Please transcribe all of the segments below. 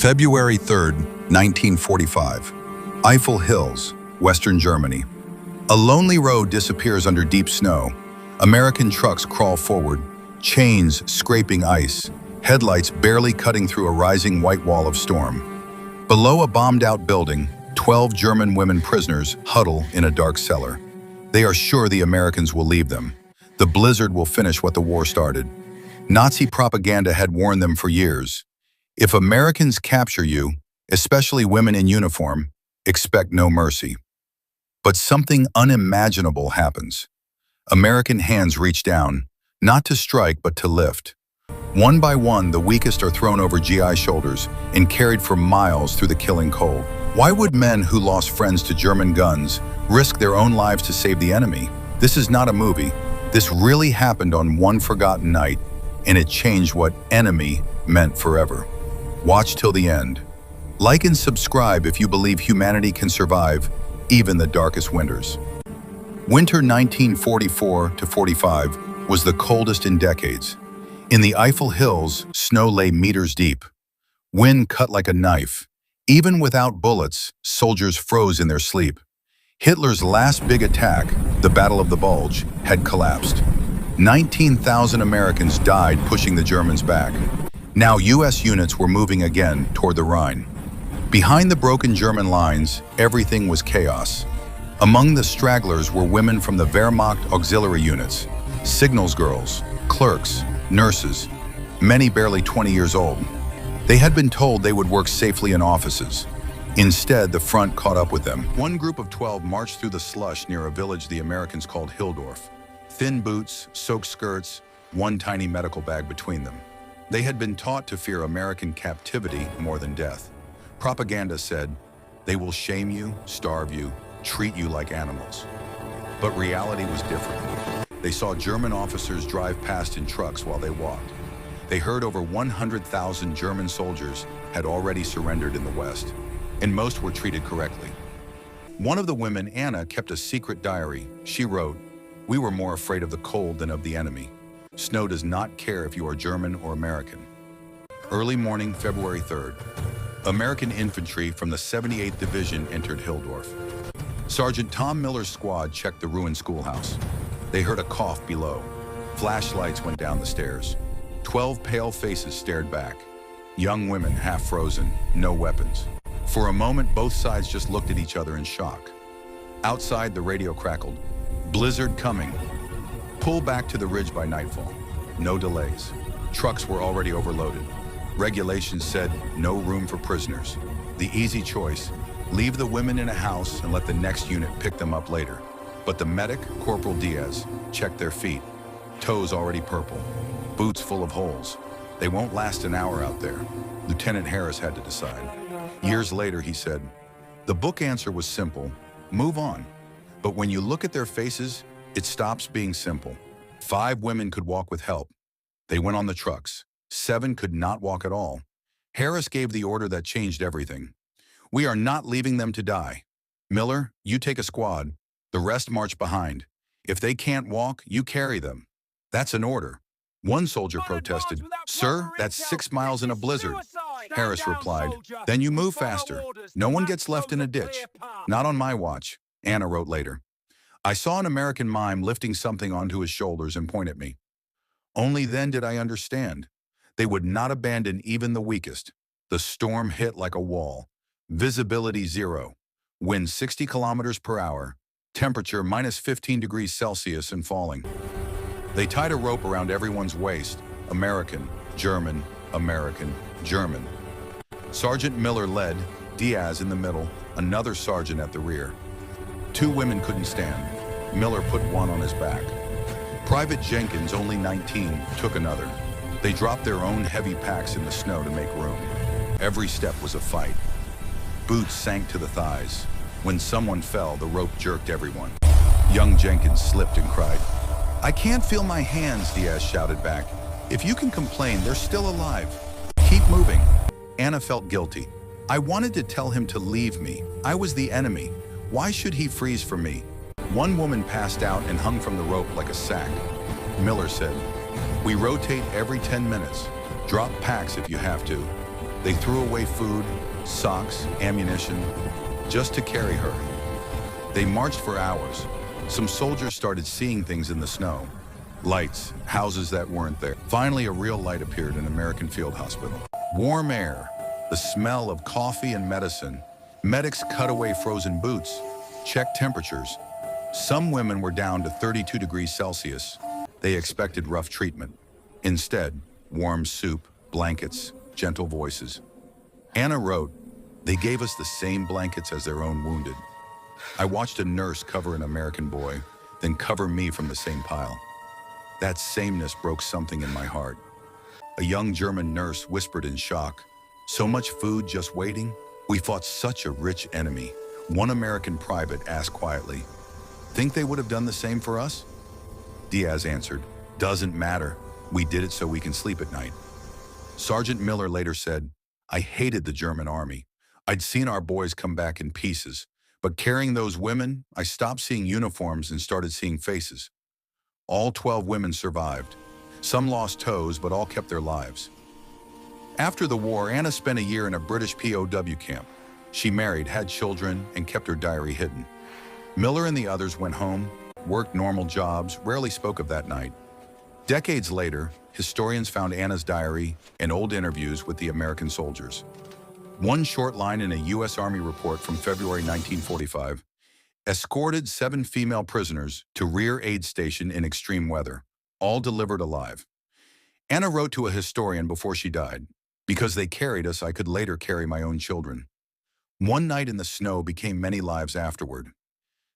February 3rd, 1945. Eifel Hills, Western Germany. A lonely road disappears under deep snow. American trucks crawl forward, chains scraping ice, headlights barely cutting through a rising white wall of storm. Below a bombed-out building, 12 German women prisoners huddle in a dark cellar. They are sure the Americans will leave them. The blizzard will finish what the war started. Nazi propaganda had warned them for years. If Americans capture you, especially women in uniform, expect no mercy. But something unimaginable happens. American hands reach down, not to strike but to lift. One by one, the weakest are thrown over GI shoulders and carried for miles through the killing cold. Why would men who lost friends to German guns risk their own lives to save the enemy? This is not a movie. This really happened on one forgotten night, and it changed what enemy meant forever. Watch till the end. Like and subscribe if you believe humanity can survive even the darkest winters. Winter 1944-45 was the coldest in decades. In the Eifel Hills, snow lay meters deep. Wind cut like a knife. Even without bullets, soldiers froze in their sleep. Hitler's last big attack, the Battle of the Bulge, had collapsed. 19,000 Americans died pushing the Germans back. Now U.S. units were moving again toward the Rhine. Behind the broken German lines, everything was chaos. Among the stragglers were women from the Wehrmacht auxiliary units, signals girls, clerks, nurses, many barely 20 years old. They had been told they would work safely in offices. Instead, the front caught up with them. One group of 12 marched through the slush near a village the Americans called Hildorf. Thin boots, soaked skirts, one tiny medical bag between them. They had been taught to fear American captivity more than death. Propaganda said, they will shame you, starve you, treat you like animals. But reality was different. They saw German officers drive past in trucks while they walked. They heard over 100,000 German soldiers had already surrendered in the West, and most were treated correctly. One of the women, Anna, kept a secret diary. She wrote, "We were more afraid of the cold than of the enemy. Snow does not care if you are German or American." Early morning, February 3rd. American infantry from the 78th Division entered Hildorf. Sergeant Tom Miller's squad checked the ruined schoolhouse. They heard a cough below. Flashlights went down the stairs. 12 pale faces stared back. Young women half frozen, no weapons. For a moment, both sides just looked at each other in shock. Outside, the radio crackled. "Blizzard coming. Pull back to the ridge by nightfall." No delays. Trucks were already overloaded. Regulations said no room for prisoners. The easy choice, leave the women in a house and let the next unit pick them up later. But the medic, Corporal Diaz, checked their feet. Toes already purple, boots full of holes. They won't last an hour out there. Lieutenant Harris had to decide. Years later, he said, the book answer was simple, move on. But when you look at their faces, it stops being simple. 5 women could walk with help. They went on the trucks. 7 could not walk at all. Harris gave the order that changed everything. "We are not leaving them to die. Miller, you take a squad. The rest march behind. If they can't walk, you carry them." That's an order. One soldier protested, "Sir, that's 6 miles in a blizzard." Harris replied, "Then you move faster. No one gets left in a ditch." "Not on my watch," Anna wrote later. "I saw an American mime lifting something onto his shoulders and point at me. Only then did I understand. They would not abandon even the weakest." The storm hit like a wall. Visibility 0. Wind 60 kilometers per hour. Temperature minus 15 degrees Celsius and falling. They tied a rope around everyone's waist. American, German, American, German. Sergeant Miller led, Diaz in the middle, another sergeant at the rear. 2 women couldn't stand. Miller put one on his back. Private Jenkins, only 19, took another. They dropped their own heavy packs in the snow to make room. Every step was a fight. Boots sank to the thighs. When someone fell, the rope jerked everyone. Young Jenkins slipped and cried. "I can't feel my hands," Diaz shouted back. "If you can complain, they're still alive. Keep moving." Anna felt guilty. "I wanted to tell him to leave me. I was the enemy. Why should he freeze for me?" One woman passed out and hung from the rope like a sack. Miller said, "We rotate every 10 minutes. Drop packs if you have to." They threw away food, socks, ammunition, just to carry her. They marched for hours. Some soldiers started seeing things in the snow. Lights, houses that weren't there. Finally, a real light appeared in an American field hospital. Warm air, the smell of coffee and medicine. Medics cut away frozen boots, checked temperatures. Some women were down to 32 degrees Celsius. They expected rough treatment. Instead, warm soup, blankets, gentle voices. Anna wrote, "They gave us the same blankets as their own wounded." I watched a nurse cover an American boy, then cover me from the same pile. That sameness broke something in my heart. A young German nurse whispered in shock, "So much food just waiting? We fought such a rich enemy." One American private asked quietly, "Think they would have done the same for us?" Diaz answered, "Doesn't matter. We did it so we can sleep at night." Sergeant Miller later said, "I hated the German army. I'd seen our boys come back in pieces, but carrying those women, I stopped seeing uniforms and started seeing faces." All 12 women survived. Some lost toes, but all kept their lives. After the war, Anna spent a year in a British POW camp. She married, had children, and kept her diary hidden. Miller and the others went home, worked normal jobs, rarely spoke of that night. Decades later, historians found Anna's diary and old interviews with the American soldiers. One short line in a U.S. Army report from February 1945, escorted 7 female prisoners to rear aid station in extreme weather, all delivered alive. Anna wrote to a historian before she died, "Because they carried us, I could later carry my own children." One night in the snow became many lives afterward.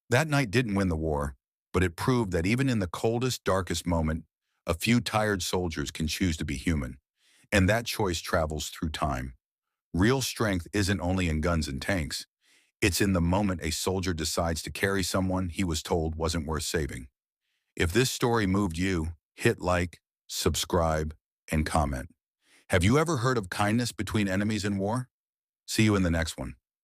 That night didn't win the war, but it proved that even in the coldest, darkest moment, a few tired soldiers can choose to be human, and that choice travels through time. Real strength isn't only in guns and tanks. It's in the moment a soldier decides to carry someone he was told wasn't worth saving. If this story moved you, hit like, subscribe, and comment. Have you ever heard of kindness between enemies in war? See you in the next one.